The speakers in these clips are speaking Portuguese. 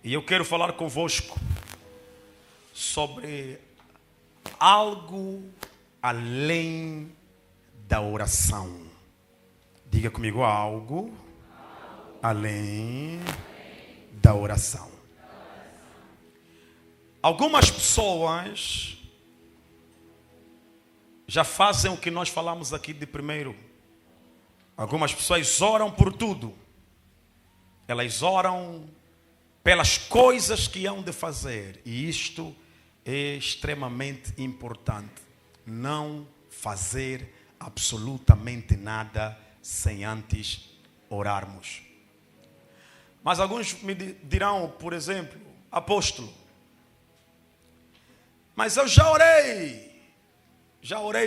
E eu quero falar convosco sobre algo além da oração. Diga comigo, algo além da oração. Algumas pessoas já fazem o que nós falamos aqui de primeiro. Algumas pessoas oram por tudo. Elas oram pelas coisas que hão de fazer. E isto é extremamente importante. Não fazer absolutamente nada sem antes orarmos. Mas alguns me dirão, por exemplo, apóstolo, mas eu já orei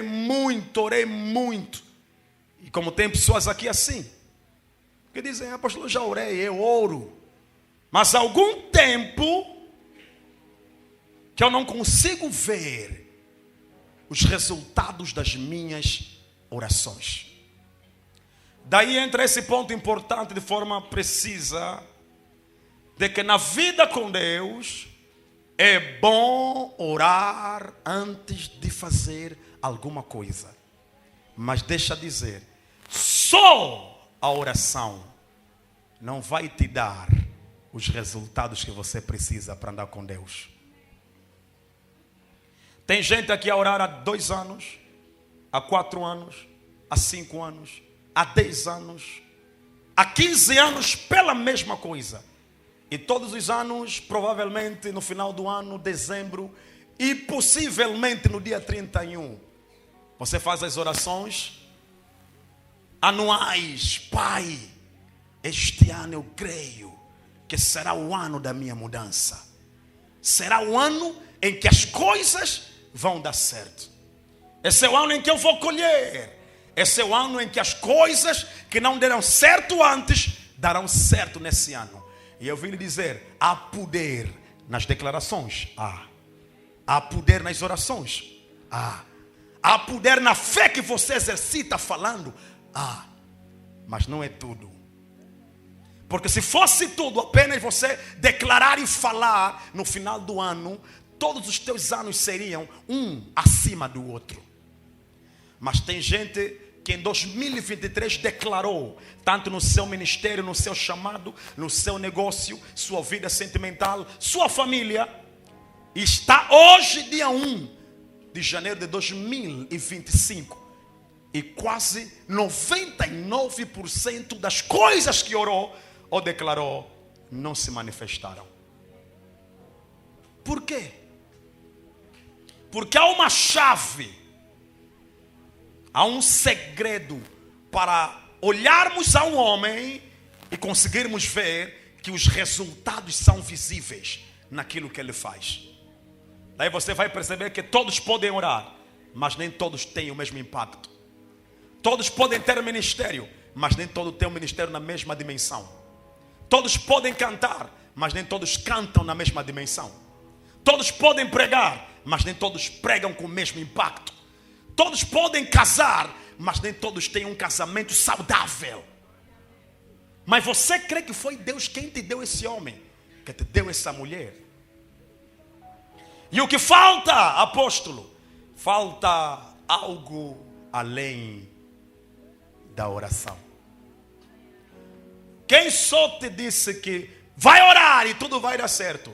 muito. E como tem pessoas aqui assim, que dizem, apóstolo, eu já orei, eu oro. Mas há algum tempo que eu não consigo ver os resultados das minhas orações. Daí entra esse ponto importante de forma precisa, de que na vida com Deus é bom orar antes de fazer alguma coisa. Mas deixa dizer, só a oração não vai te dar os resultados que você precisa para andar com Deus. Tem gente aqui a orar há 2 anos, há 4 anos, há 5 anos, há 10 anos, há 15 anos pela mesma coisa. E todos os anos, provavelmente no final do ano, dezembro, e possivelmente no dia 31, você faz as orações anuais. Pai, este ano eu creio que será o ano da minha mudança. Será o ano em que as coisas vão dar certo. Esse é o ano em que eu vou colher. Esse é o ano em que as coisas que não deram certo antes, darão certo nesse ano. E eu vim lhe dizer, há poder nas declarações. Há poder nas orações. Há poder na fé que você exercita falando. Mas não é tudo. Porque se fosse tudo, apenas você declarar e falar, no final do ano, todos os teus anos seriam um acima do outro. Mas tem gente que em 2023 declarou, tanto no seu ministério, no seu chamado, no seu negócio, sua vida sentimental, sua família, e está hoje, dia 1 de janeiro de 2025, e quase 99% das coisas que orou ou declarou não se manifestaram. Por quê? Porque há uma chave, há um segredo para olharmos a um homem e conseguirmos ver que os resultados são visíveis naquilo que ele faz. Daí você vai perceber que todos podem orar, mas nem todos têm o mesmo impacto. Todos podem ter ministério, mas nem todos têm o ministério na mesma dimensão. Todos podem cantar, mas nem todos cantam na mesma dimensão. Todos podem pregar, mas nem todos pregam com o mesmo impacto. Todos podem casar, mas nem todos têm um casamento saudável. Mas você crê que foi Deus quem te deu esse homem, que te deu essa mulher? E o que falta, apóstolo? Falta algo além da oração. Quem só te disse que vai orar e tudo vai dar certo?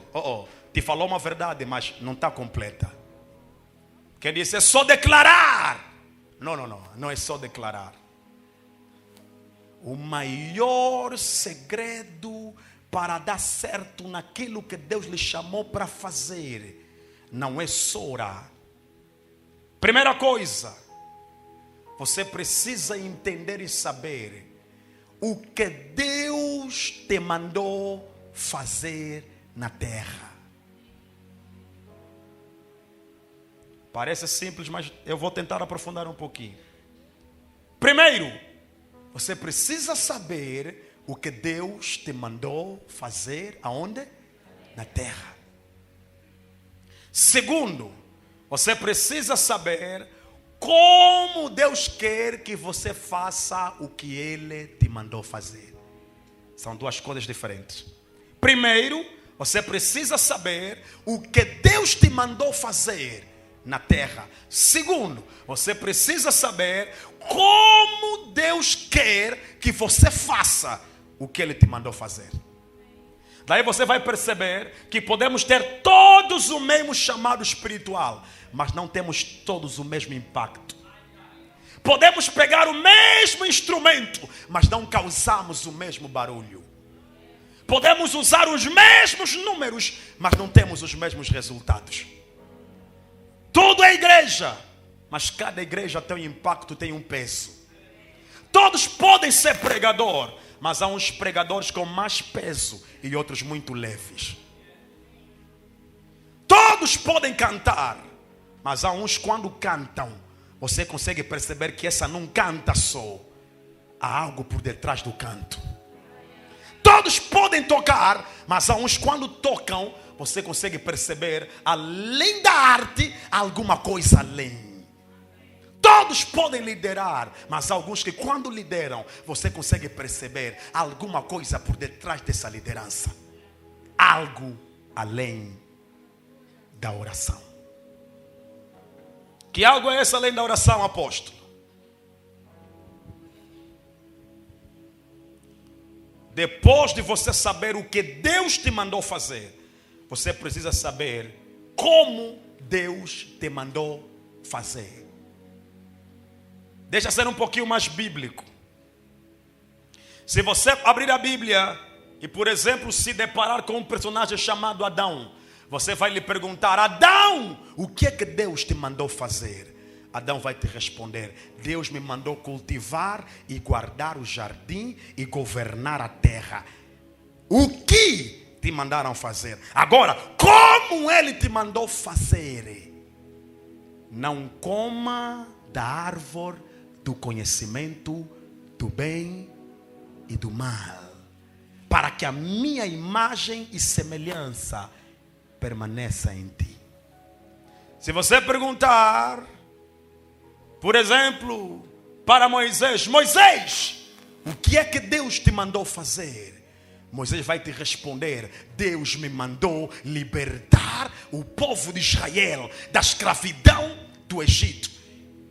Te falou uma verdade, mas não está completa. Quem disse é só declarar? Não é só declarar. O maior segredo para dar certo naquilo que Deus lhe chamou para fazer não é só orar. Primeira coisa, você precisa entender e saber o que Deus te mandou fazer na terra. Parece simples, mas eu vou tentar aprofundar um pouquinho. Primeiro, você precisa saber o que Deus te mandou fazer aonde? Na terra. Segundo, você precisa saber como Deus quer que você faça o que Ele te mandou fazer. São duas coisas diferentes. Primeiro, você precisa saber o que Deus te mandou fazer na terra. Segundo, você precisa saber como Deus quer que você faça o que Ele te mandou fazer. Daí você vai perceber que podemos ter todos o mesmo chamado espiritual, mas não temos todos o mesmo impacto. Podemos pegar o mesmo instrumento, mas não causamos o mesmo barulho. Podemos usar os mesmos números, mas não temos os mesmos resultados. Tudo é igreja, mas cada igreja tem um impacto, tem um peso. Todos podem ser pregador, mas há uns pregadores com mais peso e outros muito leves. Todos podem cantar, mas há uns quando cantam, você consegue perceber que essa não canta só. Há algo por detrás do canto. Todos podem tocar, mas há uns quando tocam, você consegue perceber, além da arte, alguma coisa além. Todos podem liderar, mas há alguns que quando lideram, você consegue perceber alguma coisa por detrás dessa liderança. Algo além da oração. Que algo é esse além da oração, apóstolo? Depois de você saber o que Deus te mandou fazer, você precisa saber como Deus te mandou fazer. Deixa ser um pouquinho mais bíblico. Se você abrir a Bíblia e, por exemplo, se deparar com um personagem chamado Adão, você vai lhe perguntar: Adão, o que é que Deus te mandou fazer? Adão vai te responder: Deus me mandou cultivar e guardar o jardim e governar a terra. O que te mandaram fazer? Agora, como Ele te mandou fazer? Não coma da árvore do conhecimento do bem e do mal, para que a minha imagem e semelhança permaneça em ti. Se você perguntar, por exemplo, para Moisés: Moisés, o que é que Deus te mandou fazer? Moisés vai te responder: Deus me mandou libertar o povo de Israel da escravidão do Egito.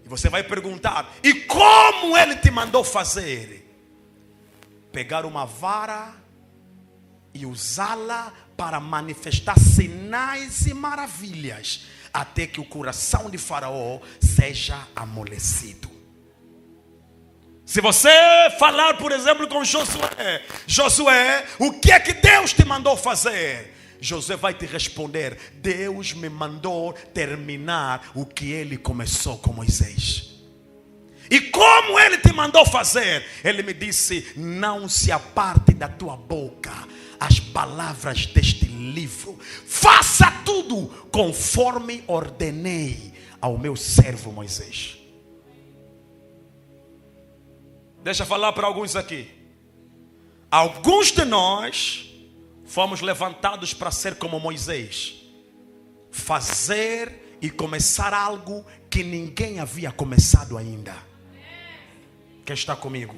E você vai perguntar: e como Ele te mandou fazer? Pegar uma vara e usá-la para manifestar sinais e maravilhas, até que o coração de Faraó seja amolecido. Se você falar, por exemplo, com Josué: Josué, o que é que Deus te mandou fazer? Josué vai te responder: Deus me mandou terminar o que Ele começou com Moisés. E como Ele te mandou fazer? Ele me disse: não se aparte da tua boca as palavras deste livro. Faça tudo conforme ordenei ao meu servo Moisés. Deixa eu falar para alguns aqui. Alguns de nós fomos levantados para ser como Moisés. Fazer e começar algo que ninguém havia começado ainda. Quem está comigo?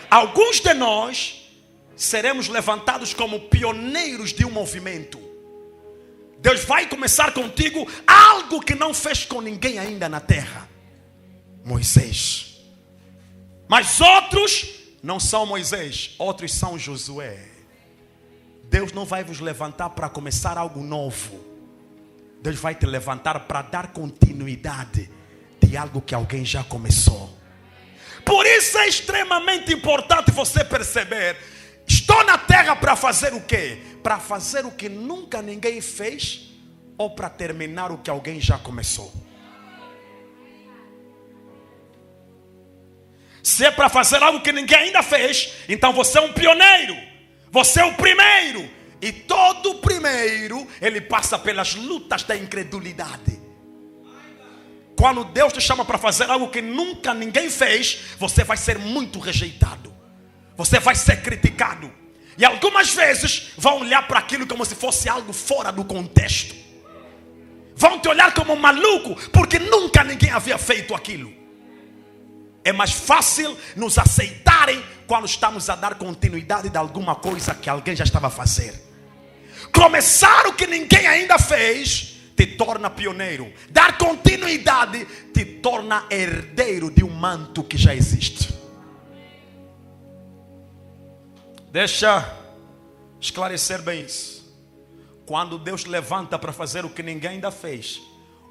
Alguns de nós seremos levantados como pioneiros de um movimento. Deus vai começar contigo algo que não fez com ninguém ainda na terra. Moisés. Mas outros não são Moisés, outros são Josué. Deus não vai vos levantar para começar algo novo. Deus vai te levantar para dar continuidade de algo que alguém já começou. Por isso é extremamente importante você perceber: estou na terra para fazer o quê? Para fazer o que nunca ninguém fez, ou para terminar o que alguém já começou? Se é para fazer algo que ninguém ainda fez, então você é um pioneiro. Você é o primeiro. E todo primeiro, ele passa pelas lutas da incredulidade. Quando Deus te chama para fazer algo que nunca ninguém fez, você vai ser muito rejeitado. Você vai ser criticado. E algumas vezes vão olhar para aquilo como se fosse algo fora do contexto. Vão te olhar como um maluco, porque nunca ninguém havia feito aquilo. É mais fácil nos aceitarem quando estamos a dar continuidade de alguma coisa que alguém já estava a fazer. Começar o que ninguém ainda fez te torna pioneiro. Dar continuidade te torna herdeiro de um manto que já existe. Deixa esclarecer bem isso. Quando Deus levanta para fazer o que ninguém ainda fez,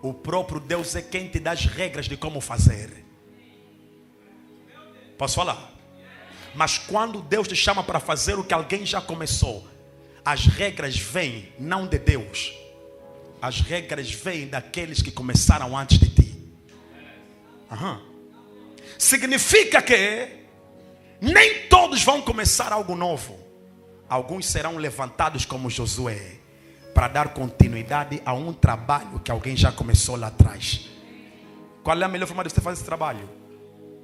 o próprio Deus é quem te dá as regras de como fazer. Posso falar? Mas quando Deus te chama para fazer o que alguém já começou, as regras vêm não de Deus. As regras vêm daqueles que começaram antes de ti. Significa que nem todos vão começar algo novo. Alguns serão levantados como Josué para dar continuidade a um trabalho que alguém já começou lá atrás. Qual é a melhor forma de você fazer esse trabalho?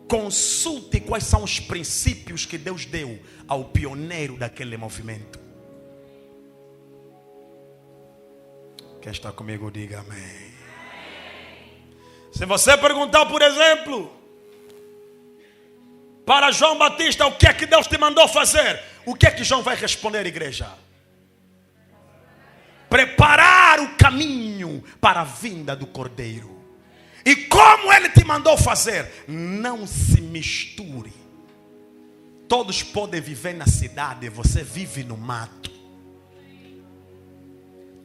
Consulte quais são os princípios que Deus deu ao pioneiro daquele movimento. Quem está comigo, diga amém. Se você perguntar, por exemplo, para João Batista, o que é que Deus te mandou fazer? O que é que João vai responder, igreja? Preparar o caminho para a vinda do Cordeiro. E como ele te mandou fazer? Não se misture. Todos podem viver na cidade, você vive no mato.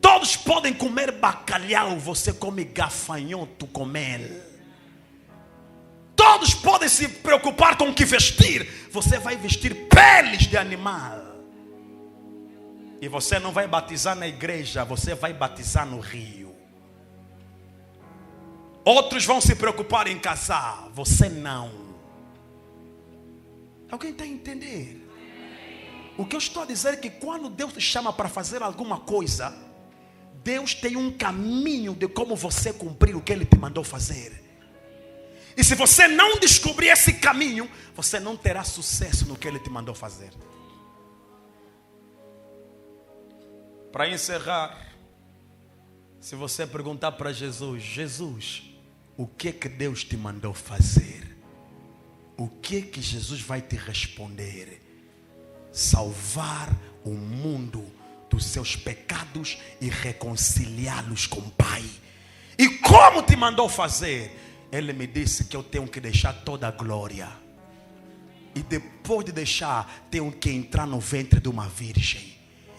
Todos podem comer bacalhau, você come gafanhoto com mel. Todos podem se preocupar com o que vestir, você vai vestir peles de animal. E você não vai batizar na igreja, você vai batizar no rio. Outros vão se preocupar em casar, você não. Alguém está a entender? O que eu estou a dizer é que quando Deus te chama para fazer alguma coisa, Deus tem um caminho de como você cumprir o que Ele te mandou fazer. E se você não descobrir esse caminho, você não terá sucesso no que Ele te mandou fazer. Para encerrar, se você perguntar para Jesus, Jesus, o que que Deus te mandou fazer? O que que Jesus vai te responder? Salvar o mundo dos seus pecados e reconciliá-los com o Pai. E como te mandou fazer? Ele me disse que eu tenho que deixar toda a glória. E depois de deixar, tenho que entrar no ventre de uma virgem.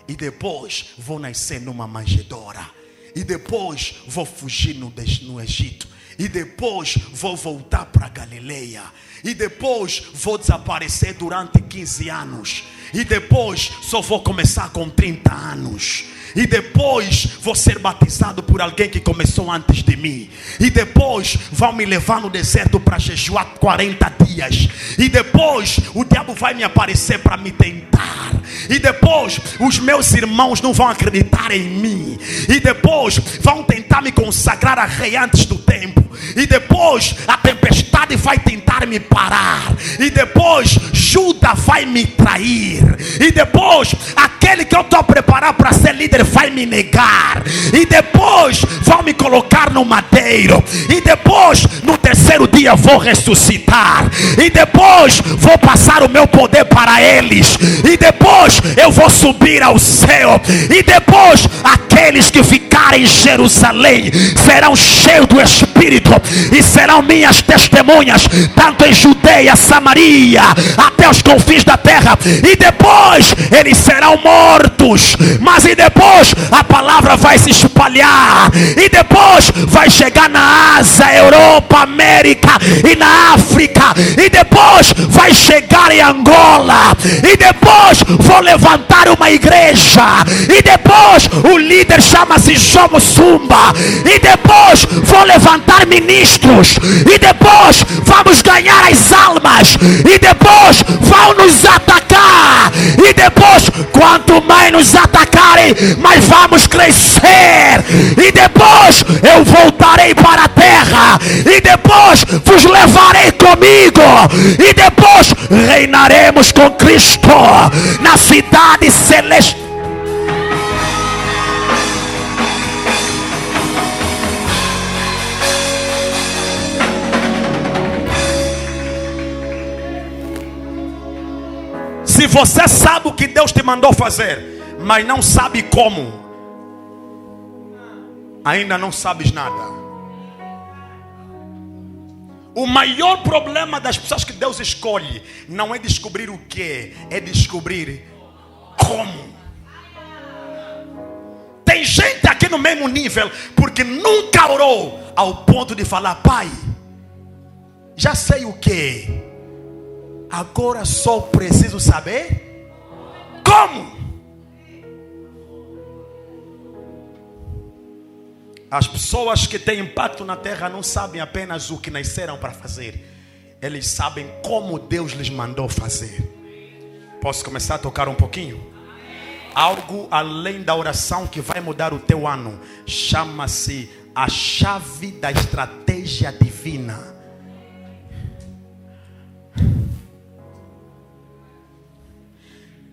E depois vou nascer numa manjedoura. E depois vou fugir no Egito. E depois vou voltar para Galileia. E depois vou desaparecer durante 15 anos. E depois só vou começar com 30 anos. E depois vou ser batizado por alguém que começou antes de mim. E depois vão me levar no deserto para jejuar 40 dias. E depois o diabo vai me aparecer para me tentar. E depois os meus irmãos não vão acreditar em mim. E depois vão tentar me consagrar a rei antes do tempo. E depois a tempestade vai tentar me parar. E depois Judas vai me trair. E depois aquele que eu estou a preparar para ser líder vai me negar. E depois vão me colocar no madeiro. E depois no terceiro dia vou ressuscitar. E depois vou passar o meu poder para eles. E depois eu vou subir ao céu. E depois aqueles que ficarem em Jerusalém serão cheios do Espírito e serão minhas testemunhas, tanto em Judeia, Samaria, até os confins da terra. E depois eles serão mortos, mas e depois a palavra vai se espalhar. E depois vai chegar na Ásia, Europa, América e na África. E depois vai chegar em Angola. E depois vou levantar uma igreja. E depois o líder chama-se João Sumba. E depois vou levantar ministros. E depois vamos ganhar as almas. E depois vão nos atacar. E depois, quanto mais nos atacarem, mais vamos crescer. E depois eu voltarei para a terra. E depois vos levarei comigo. E depois reinaremos com Cristo na cidade celeste. Se você sabe o que Deus te mandou fazer, mas não sabe como, ainda não sabes nada. O maior problema das pessoas que Deus escolhe não é descobrir o que, é descobrir como. Tem gente aqui no mesmo nível porque nunca orou ao ponto de falar: Pai, já sei o que, agora só preciso saber como. As pessoas que têm impacto na terra não sabem apenas o que nasceram para fazer, eles sabem como Deus lhes mandou fazer. Posso começar a tocar um pouquinho? Algo além da oração que vai mudar o teu ano. Chama-se a chave da estratégia divina.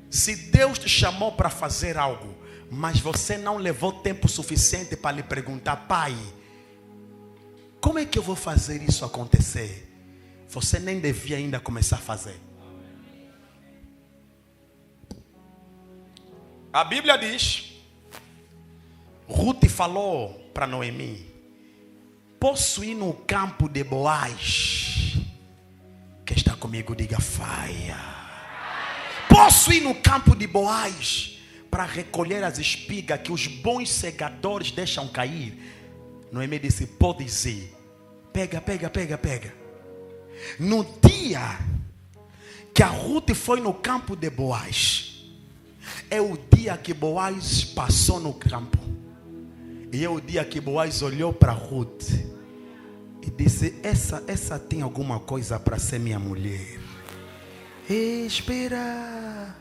Se Deus te chamou para fazer algo, mas você não levou tempo suficiente para lhe perguntar: Pai, como é que eu vou fazer isso acontecer? Você nem devia ainda começar a fazer. A Bíblia diz, Ruth falou para Noemi: posso ir no campo de Boaz? Quem está comigo, diga faia. Posso ir no campo de Boaz para recolher as espigas que os bons segadores deixam cair? Noemi disse: pode ir. Pega. No dia que a Ruth foi no campo de Boaz, é o dia que Boaz passou no campo. E é o dia que Boaz olhou para Ruth e disse: essa tem alguma coisa para ser minha mulher. Espera.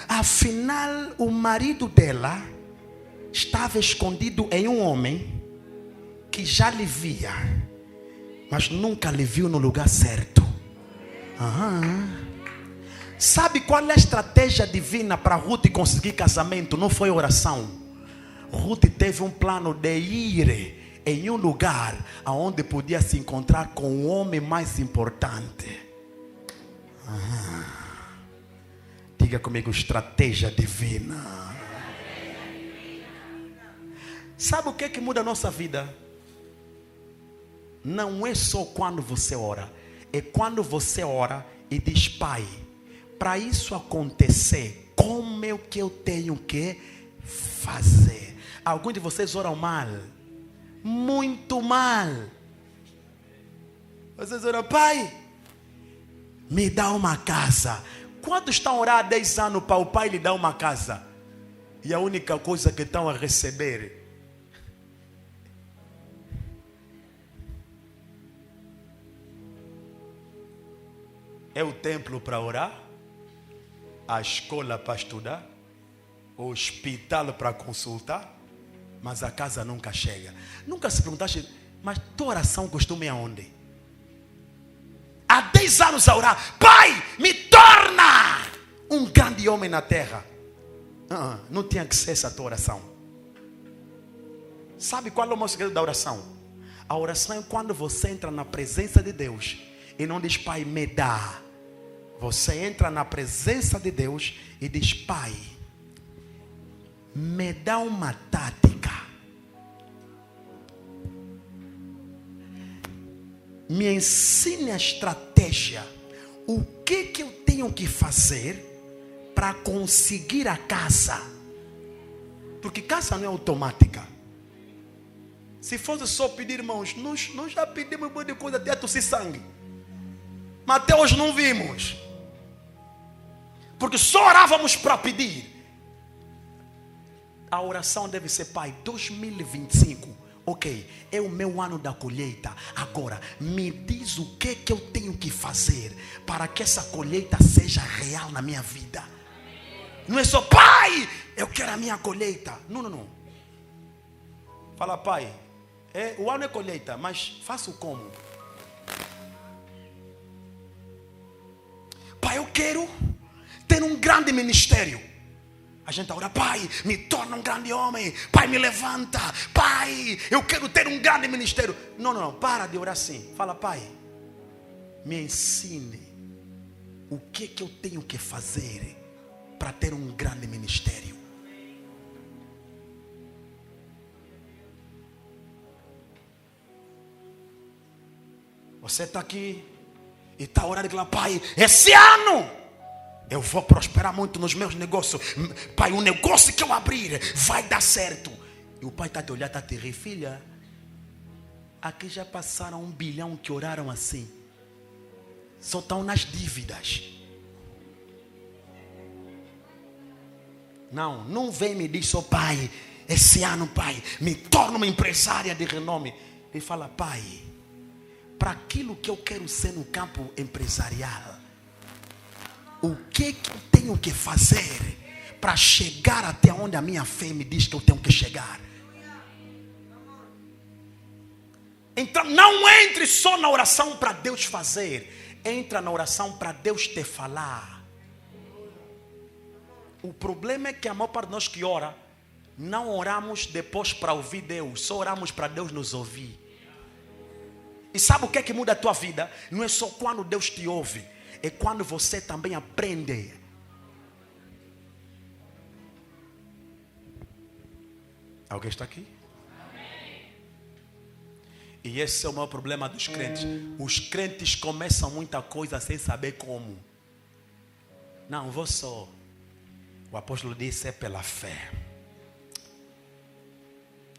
Afinal, o marido dela estava escondido em um homem que já lhe via, mas nunca lhe viu no lugar certo. Sabe qual é a estratégia divina para Ruth conseguir casamento? Não foi oração. Ruth teve um plano de ir em um lugar onde podia se encontrar com o homem mais importante. Diga comigo: estratégia divina. Sabe o que é que muda a nossa vida? Não é só quando você ora, é quando você ora e diz: Pai, para isso acontecer, como é que eu tenho que fazer? Alguns de vocês oram mal, muito mal. Vocês oram: Pai, me dá uma casa. Quantos estão a orar há 10 anos para o pai lhe dar uma casa? E a única coisa que estão a receber é o templo para orar, a escola para estudar, o hospital para consultar, mas a casa nunca chega. Nunca se perguntaste: mas tua oração costuma ir aonde? Há 10 anos a orar: Pai, me torna um grande homem na terra. Não tinha que ser essa tua oração. Sabe qual é o segredo da oração? A oração é quando você entra na presença de Deus e não diz: Pai, me dá. Você entra na presença de Deus e diz: Pai, me dá uma tática. Me ensine a estratégia. O que eu tenho que fazer para conseguir a casa? Porque casa não é automática. Se fosse só pedir, irmãos, nós já pedimos um monte de coisa até tossir sangue, mas até hoje não vimos. Porque só orávamos para pedir. A oração deve ser: Pai, 2025, ok, é o meu ano da colheita. Agora, me diz o que eu tenho que fazer para que essa colheita seja real na minha vida. Não é só: Pai, eu quero a minha colheita. Não. Fala: Pai, o ano é colheita, mas faço como? Pai, eu quero ter um grande ministério. A gente ora: Pai, me torna um grande homem. Pai, me levanta. Pai, eu quero ter um grande ministério. Não, para de orar assim. Fala: Pai, me ensine o que eu tenho que fazer para ter um grande ministério. Você está aqui e está orando e fala: pai, esse ano eu vou prosperar muito nos meus negócios. Pai, o negócio que eu abrir vai dar certo. E o pai está te olhando, está te rir: filha, aqui já passaram 1 bilhão que oraram assim. Só estão nas dívidas. Não vem me dizer: pai, esse ano, pai, me torno uma empresária de renome. Ele fala: pai, para aquilo que eu quero ser no campo empresarial, o que eu tenho que fazer para chegar até onde a minha fé me diz que eu tenho que chegar? Então não entre só na oração para Deus fazer, entra na oração para Deus te falar. O problema é que a maior parte de nós que ora, não oramos depois para ouvir Deus, só oramos para Deus nos ouvir. E sabe o que é que muda a tua vida? Não é só quando Deus te ouve, é quando você também aprende. Alguém está aqui? E esse é o maior problema dos crentes. Os crentes começam muita coisa sem saber como. Não, vou só. O apóstolo disse: é pela fé.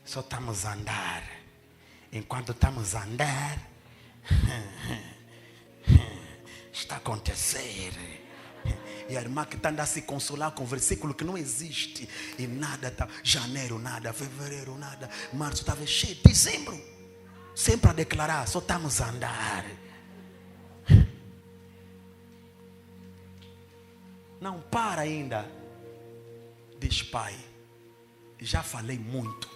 Só estamos a andar. Enquanto estamos a andar, está a acontecer. E a irmã que está andando a se consolar com um versículo que não existe. E nada está. Janeiro, nada. Fevereiro, nada. Março estava cheio. Dezembro. Sempre a declarar: só estamos a andar. Não para ainda. Diz: pai, já falei muito.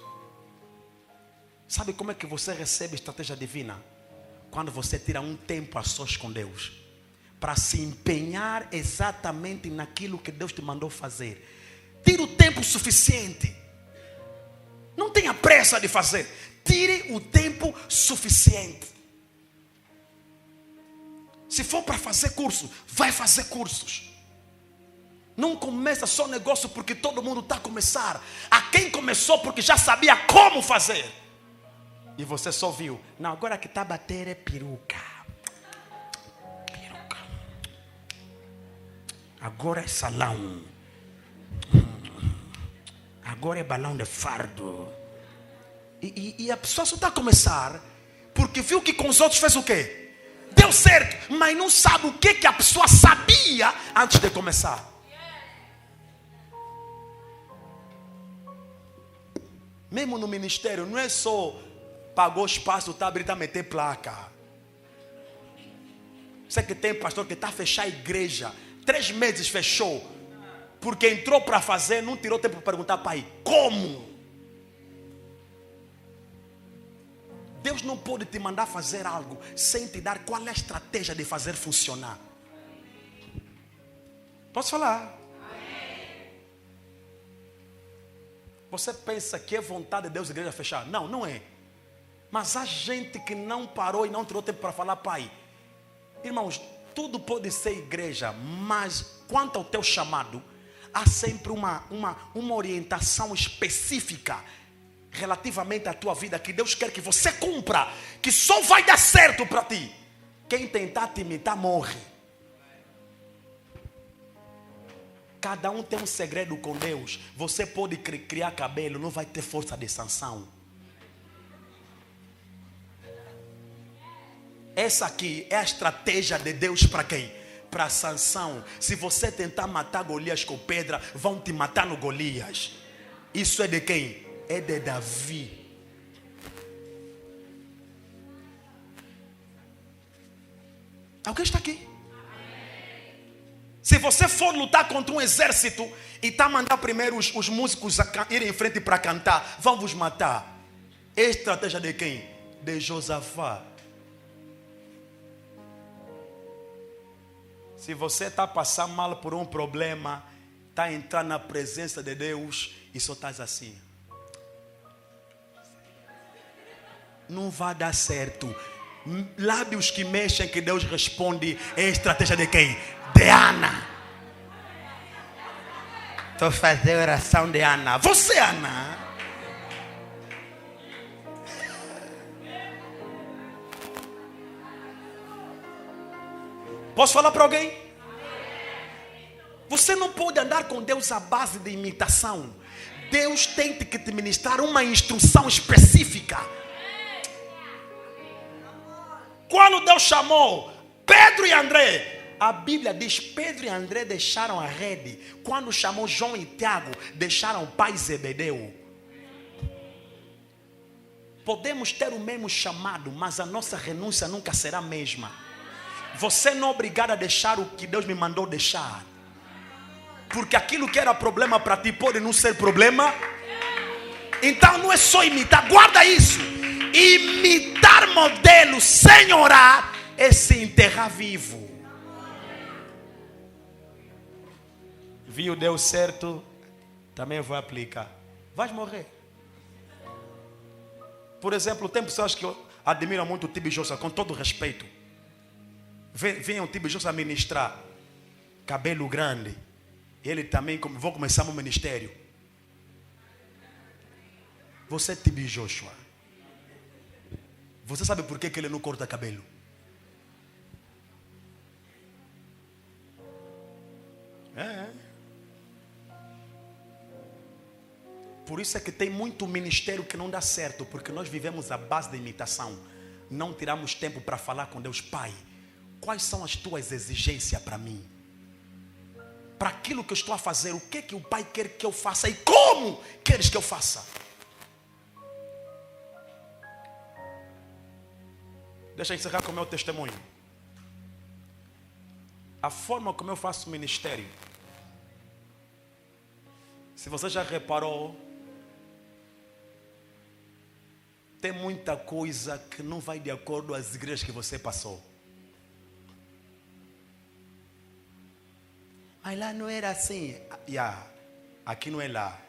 Sabe como é que você recebe estratégia divina? Quando você tira um tempo a sós com Deus, para se empenhar exatamente naquilo que Deus te mandou fazer. Tire o tempo suficiente. Não tenha pressa de fazer. Tire o tempo suficiente. Se for para fazer curso, vai fazer cursos. Não começa só negócio porque todo mundo está a começar. A quem começou porque já sabia como fazer. E você só viu: não, agora que está a bater é peruca. Peruca. Agora é salão. Agora é balão de fardo. E a pessoa só está a começar porque viu que com os outros fez o quê? Deu certo. Mas não sabe o que a pessoa sabia antes de começar. Mesmo no ministério, não é só pagou espaço, está abrindo a meter placa. Você que tem pastor que está a fechar a igreja, 3 meses fechou, porque entrou para fazer, não tirou tempo para perguntar: pai, como? Deus não pode te mandar fazer algo sem te dar qual é a estratégia de fazer funcionar. Posso falar? Você pensa que é vontade de Deus a igreja fechar? Não, não é. Mas há gente que não parou e não tirou tempo para falar: pai, irmãos, tudo pode ser igreja, mas quanto ao teu chamado, há sempre uma orientação específica relativamente à tua vida que Deus quer que você cumpra, que só vai dar certo para ti. Quem tentar te imitar morre. Cada um tem um segredo com Deus. Você pode criar cabelo, não vai ter força de Sansão. Essa aqui é a estratégia de Deus para quem? Para Sansão. Se você tentar matar Golias com pedra, vão te matar no Golias. Isso é de quem? É de Davi. Alguém está aqui? Se você for lutar contra um exército e está a mandar primeiro os músicos a irem em frente para cantar, vão vos matar. É a estratégia de quem? De Josafá. Se você está a passar mal por um problema, está a entrar na presença de Deus e só estás assim, não vai dar certo. Lábios que mexem que Deus responde. É a estratégia de quem? De Ana. Estou fazendo oração de Ana. Você, Ana? Posso falar para alguém? Você não pode andar com Deus à base de imitação. Deus tem que te ministrar uma instrução específica. Quando Deus chamou Pedro e André, a Bíblia diz: Pedro e André deixaram a rede. Quando chamou João e Tiago, deixaram o pai Zebedeu. Podemos ter o mesmo chamado, mas a nossa renúncia nunca será a mesma. Você não é obrigado a deixar o que Deus me mandou deixar. Porque aquilo que era problema para ti pode não ser problema. Então não é só imitar, guarda isso. Imitar modelo sem orar é se enterrar vivo. Viu, deu certo, também vou aplicar. Vais morrer. Por exemplo, tem pessoas que admiram muito o Tibi Jossa, com todo respeito. Venham o Tibi Jossa ministrar, cabelo grande. Ele também, vou começar meu ministério. Você é Tibi Joshua. Você sabe por que ele não corta cabelo? Por isso é que tem muito ministério que não dá certo, porque nós vivemos à base da imitação. Não tiramos tempo para falar com Deus. Pai, quais são as tuas exigências para mim? Para aquilo que eu estou a fazer, o que o Pai quer que eu faça e como queres que eu faça? Deixa eu encerrar com o meu testemunho. A forma como eu faço o ministério, se você já reparou, tem muita coisa que não vai de acordo com as igrejas que você passou. Mas lá não era assim. Aqui não é lá.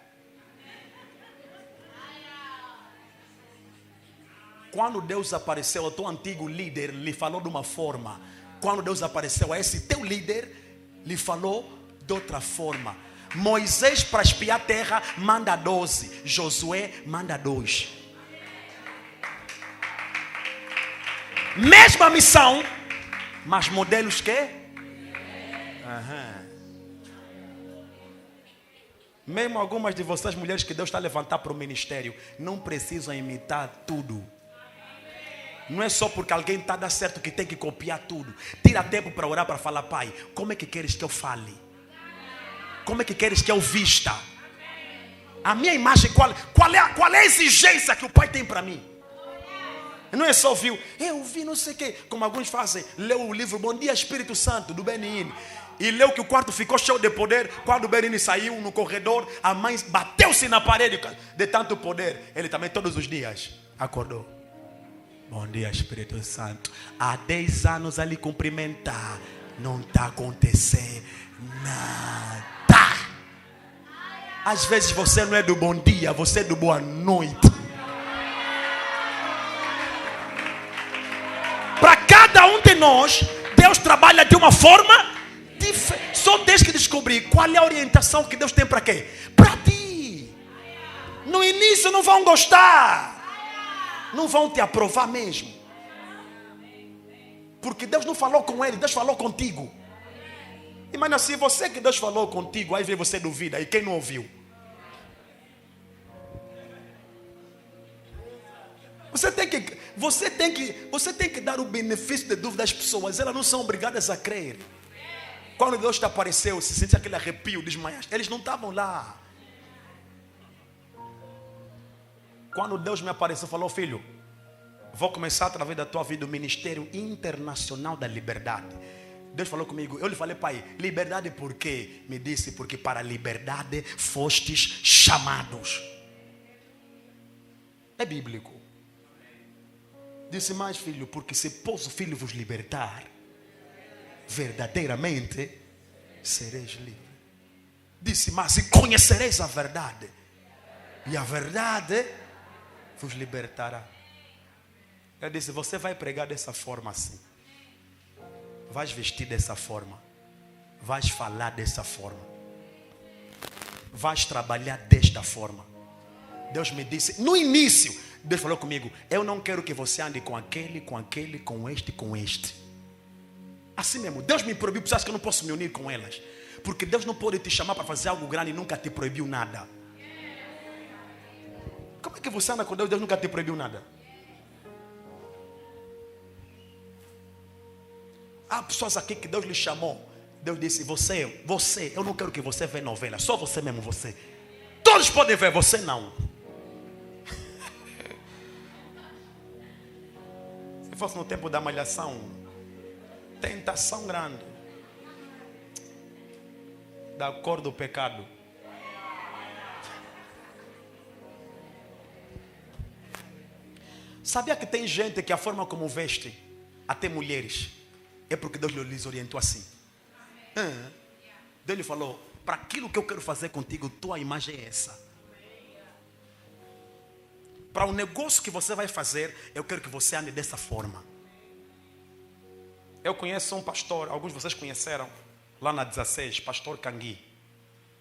Quando Deus apareceu ao teu antigo líder, lhe falou de uma forma. Quando Deus apareceu a esse teu líder, lhe falou de outra forma. Moisés, para espiar a terra, manda 12. Josué manda 2. Mesma missão, mas modelos que? Mesmo algumas de vocês, mulheres que Deus está a levantar para o ministério, não precisam imitar tudo. Não é só porque alguém está a dar certo que tem que copiar tudo. Tira tempo para orar, para falar: Pai, como é que queres que eu fale? Como é que queres que eu vista? A minha imagem, qual é a exigência que o Pai tem para mim? Não é só ouvir, eu vi não sei o quê, como alguns fazem. Leu o livro Bom Dia Espírito Santo, do Benini, e leu que o quarto ficou cheio de poder. Quando o Benini saiu no corredor, a mãe bateu-se na parede de tanto poder. Ele também todos os dias acordou: Bom dia Espírito Santo. Há 10 anos a lhe cumprimentar, não está acontecendo nada. Às vezes você não é do bom dia, você é do boa noite. Para cada um de nós, Deus trabalha de uma forma diferente. Só tens que descobrir qual é a orientação que Deus tem para quê? Para ti. No início não vão gostar, não vão te aprovar mesmo, porque Deus não falou com ele, Deus falou contigo. Imagina se você que Deus falou contigo, aí vem você duvida, e quem não ouviu? Você tem que dar o benefício de dúvida às pessoas. Elas não são obrigadas a crer. Quando Deus te apareceu, se sente aquele arrepio, desmaiaste. Eles não estavam lá. Quando Deus me apareceu, falou: filho, vou começar através da tua vida o Ministério Internacional da Liberdade. Deus falou comigo. Eu lhe falei: pai, liberdade por quê? Me disse: porque para a liberdade fostes chamados. É bíblico. Disse mais: filho, porque se pôs o filho vos libertar, verdadeiramente sereis livres. Disse: mas e conhecereis a verdade, e a verdade vos libertará. Eu disse: você vai pregar dessa forma assim, vais vestir dessa forma, vais falar dessa forma, vais trabalhar desta forma. Deus me disse no início, Deus falou comigo: eu não quero que você ande com aquele, com este, com este. Assim mesmo, Deus me proibiu, por isso que eu não posso me unir com elas. Porque Deus não pode te chamar para fazer algo grande e nunca te proibiu nada. Como é que você anda com Deus e Deus nunca te proibiu nada? Há pessoas aqui que Deus lhe chamou. Deus disse, você, eu não quero que você veja novela. Só você mesmo, você. Todos podem ver, você não. Se fosse no tempo da malhação, tentação grande. Da cor do pecado. Sabia que tem gente que a forma como veste, até mulheres, é porque Deus lhes orientou assim. Deus lhe falou, para aquilo que eu quero fazer contigo, tua imagem é essa. Para o negócio que você vai fazer, eu quero que você ande dessa forma. Eu conheço um pastor, alguns de vocês conheceram, lá na 16, pastor Cangui.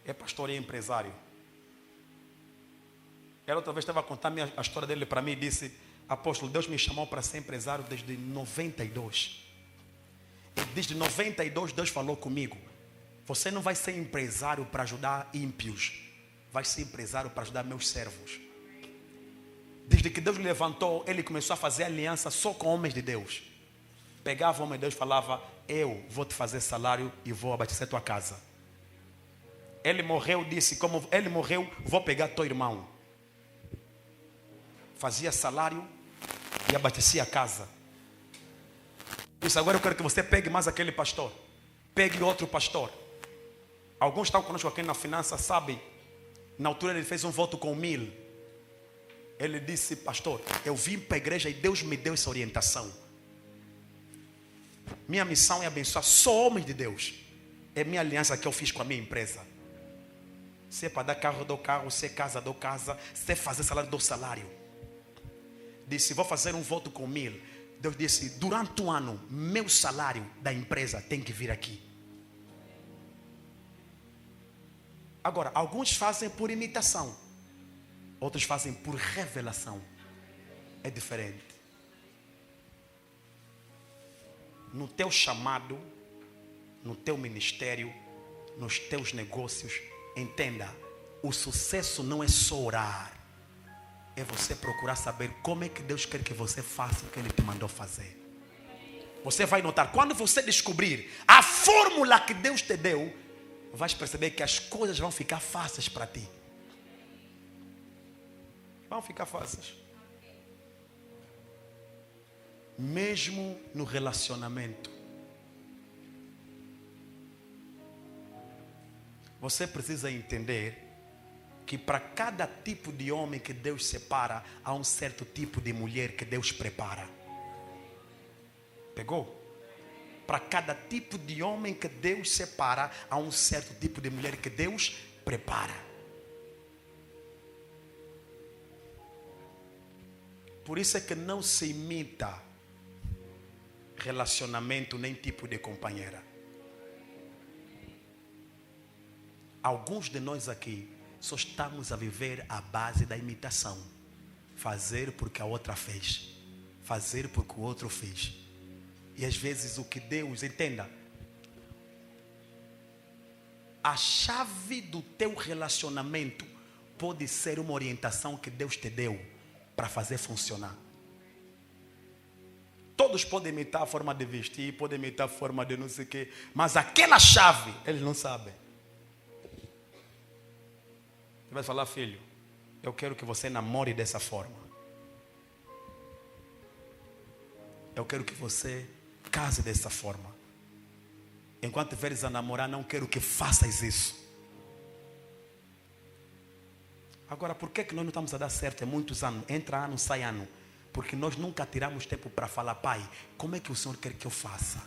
É pastor e empresário. Ele outra vez estava a contar a história dele para mim e disse, apóstolo, Deus me chamou para ser empresário desde 92. E desde 92 Deus falou comigo, você não vai ser empresário para ajudar ímpios, vai ser empresário para ajudar meus servos. Desde que Deus lhe levantou, ele começou a fazer aliança só com homens de Deus. Pegava o homem de Deus e falava, eu vou te fazer salário e vou abastecer tua casa. Ele morreu, disse, como ele morreu, vou pegar teu irmão. Fazia salário e abastecia a casa. Isso, agora eu quero que você pegue mais aquele pastor. Pegue outro pastor. Alguns estão conosco aqui na finança, sabem. Na altura ele fez um voto com 1000. Ele disse, pastor, eu vim para a igreja e Deus me deu essa orientação. Minha missão é abençoar só homens de Deus. É minha aliança que eu fiz com a minha empresa. Se é para dar carro, dou carro. Se é casa, dou casa. Se é fazer salário, dou salário. Disse, vou fazer um voto com 1000. Deus disse, durante um ano, meu salário da empresa tem que vir aqui. Agora, alguns fazem por imitação. Outros fazem por revelação. É diferente. No teu chamado, no teu ministério, nos teus negócios, entenda, o sucesso não é só orar. É você procurar saber como é que Deus quer que você faça o que Ele te mandou fazer. Você vai notar, quando você descobrir a fórmula que Deus te deu, vais perceber que as coisas vão ficar fáceis para ti. Vão ficar fáceis. Mesmo no relacionamento. Você precisa entender que para cada tipo de homem que Deus separa, há um certo tipo de mulher que Deus prepara. Pegou? Para cada tipo de homem que Deus separa, há um certo tipo de mulher que Deus prepara. Por isso é que não se imita relacionamento nem tipo de companheira. Alguns de nós aqui só estamos a viver à base da imitação. Fazer porque a outra fez. Fazer porque o outro fez. E às vezes o que Deus, entenda, a chave do teu relacionamento pode ser uma orientação que Deus te deu para fazer funcionar. Todos podem imitar a forma de vestir, podem imitar a forma de não sei o quê, mas aquela chave, eles não sabem. Você vai falar, filho, eu quero que você namore dessa forma. Eu quero que você case dessa forma. Enquanto estiveres a namorar, não quero que faças isso. Agora, por que nós não estamos a dar certo? É muitos anos, entra ano, sai ano. Porque nós nunca tiramos tempo para falar, pai, como é que o Senhor quer que eu faça?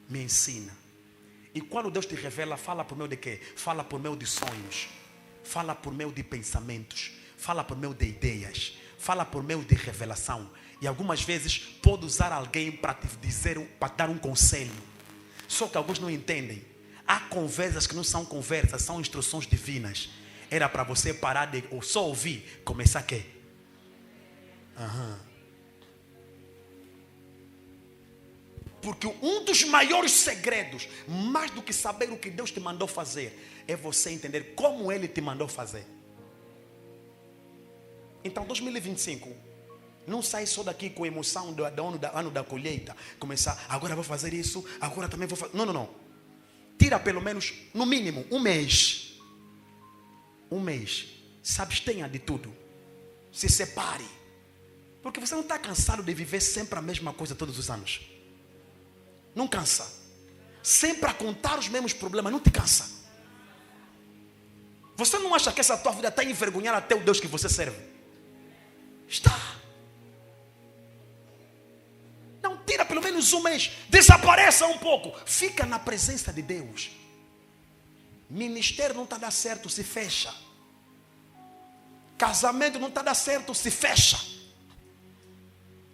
Me ensina. E quando Deus te revela, fala por meio de quê? Fala por meio de sonhos. Fala por meio de pensamentos. Fala por meio de ideias. Fala por meio de revelação. E algumas vezes pode usar alguém para te dizer, para te dar um conselho. Só que alguns não entendem. Há conversas que não são conversas, são instruções divinas. Era para você parar de só ouvir, começar a quê? Porque um dos maiores segredos, mais do que saber o que Deus te mandou fazer, é você entender como Ele te mandou fazer. Então 2025, não sai só daqui com a emoção do ano da colheita. Começar, agora vou fazer isso, agora também vou fazer. Não. Tira pelo menos, no mínimo, um mês. Um mês. Se abstenha de tudo. Se separe. Porque você não está cansado de viver sempre a mesma coisa todos os anos. Não cansa. Sempre a contar os mesmos problemas, não te cansa. Você não acha que essa tua vida está envergonhando até o Deus que você serve? Está. Não, tira pelo menos um mês. Desapareça um pouco. Fica na presença de Deus. Ministério não está dando certo, se fecha. Casamento não está dando certo, se fecha.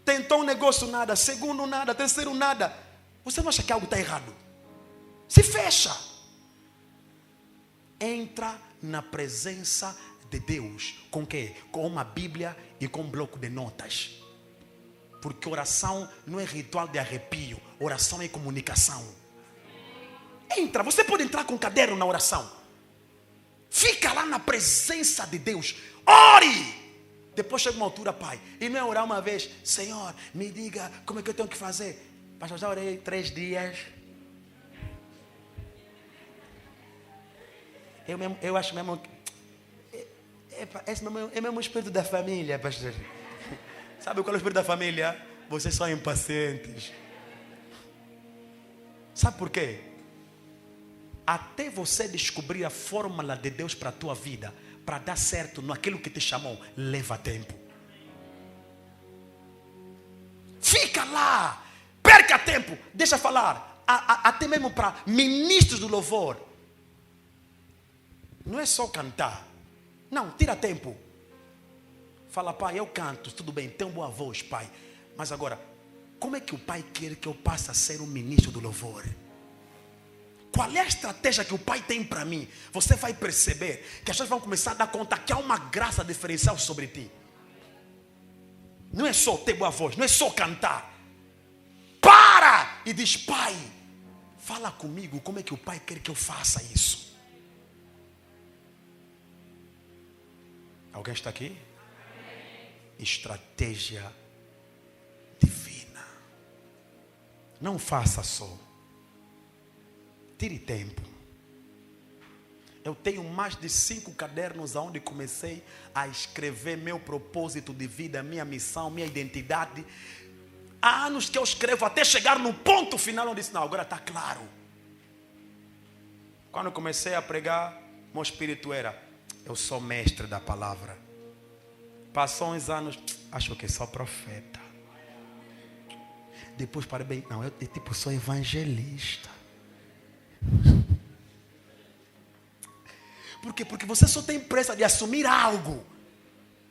Tentou um negócio, nada. Segundo, nada. Terceiro, nada. Você não acha que algo está errado? Se fecha. Entra na presença de Deus. Com o quê? Com uma Bíblia e com um bloco de notas. Porque oração não é ritual de arrepio. Oração é comunicação. Entra, você pode entrar com um caderno na oração. Fica lá na presença de Deus. Ore! Depois chega uma altura, pai. E não é orar uma vez. Senhor, me diga como é que eu tenho que fazer. Pastor, já orei 3 dias. Eu acho mesmo que esse é mesmo o espírito da família, pastor. Sabe qual é o espírito da família? Vocês são impacientes. Sabe por quê? Até você descobrir a fórmula de Deus para a tua vida, para dar certo naquilo que te chamou, leva tempo. Fica lá. Perca tempo. Deixa falar. Até mesmo para ministros do louvor. Não é só cantar. Não, tira tempo. Fala, pai, eu canto, tudo bem, tenho boa voz, pai. Mas agora, como é que o pai quer que eu passe a ser um ministro do louvor? Qual é a estratégia que o pai tem para mim? Você vai perceber que as pessoas vão começar a dar conta que há uma graça diferencial sobre ti. Não é só ter boa voz, não é só cantar. Para! E diz, pai, fala comigo, como é que o pai quer que eu faça isso? Alguém está aqui? Estratégia divina. Não faça só. Tire tempo. Eu tenho mais de 5 cadernos onde comecei a escrever meu propósito de vida, minha missão, minha identidade. Há anos que eu escrevo até chegar no ponto final onde disse, não, agora está claro. Quando eu comecei a pregar, meu espírito era, eu sou mestre da palavra. Passou uns anos, acho que sou profeta. Depois parei bem, não, eu tipo sou evangelista. Por quê? Porque você só tem pressa de assumir algo.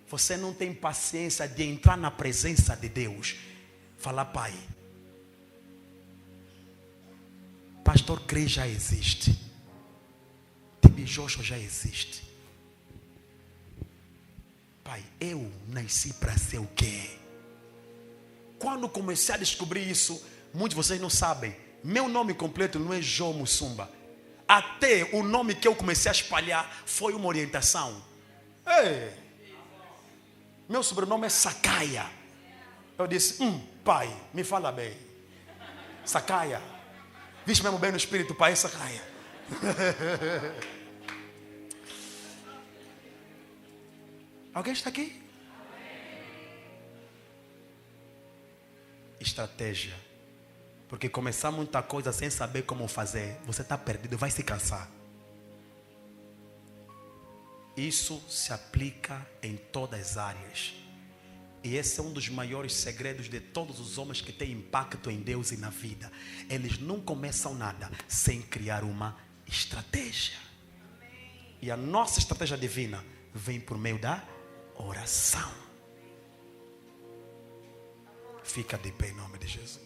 Você não tem paciência de entrar na presença de Deus. Falar, pai, pastor Cris já existe. Tibijocho já existe. Pai, eu nasci para ser o quê? Quando comecei a descobrir isso, muitos de vocês não sabem. Meu nome completo não é João Mussumba. Até o nome que eu comecei a espalhar foi uma orientação. Ei, meu sobrenome é Sacaia. Eu disse, pai, me fala bem. Sacaia. Viste mesmo bem no espírito, pai, Sacaia. Alguém está aqui? Estratégia. Porque começar muita coisa sem saber como fazer, você está perdido, vai se cansar. Isso se aplica em todas as áreas. E esse é um dos maiores segredos de todos os homens que têm impacto em Deus e na vida. Eles não começam nada sem criar uma estratégia. E a nossa estratégia divina vem por meio da oração. Fica de pé em nome de Jesus.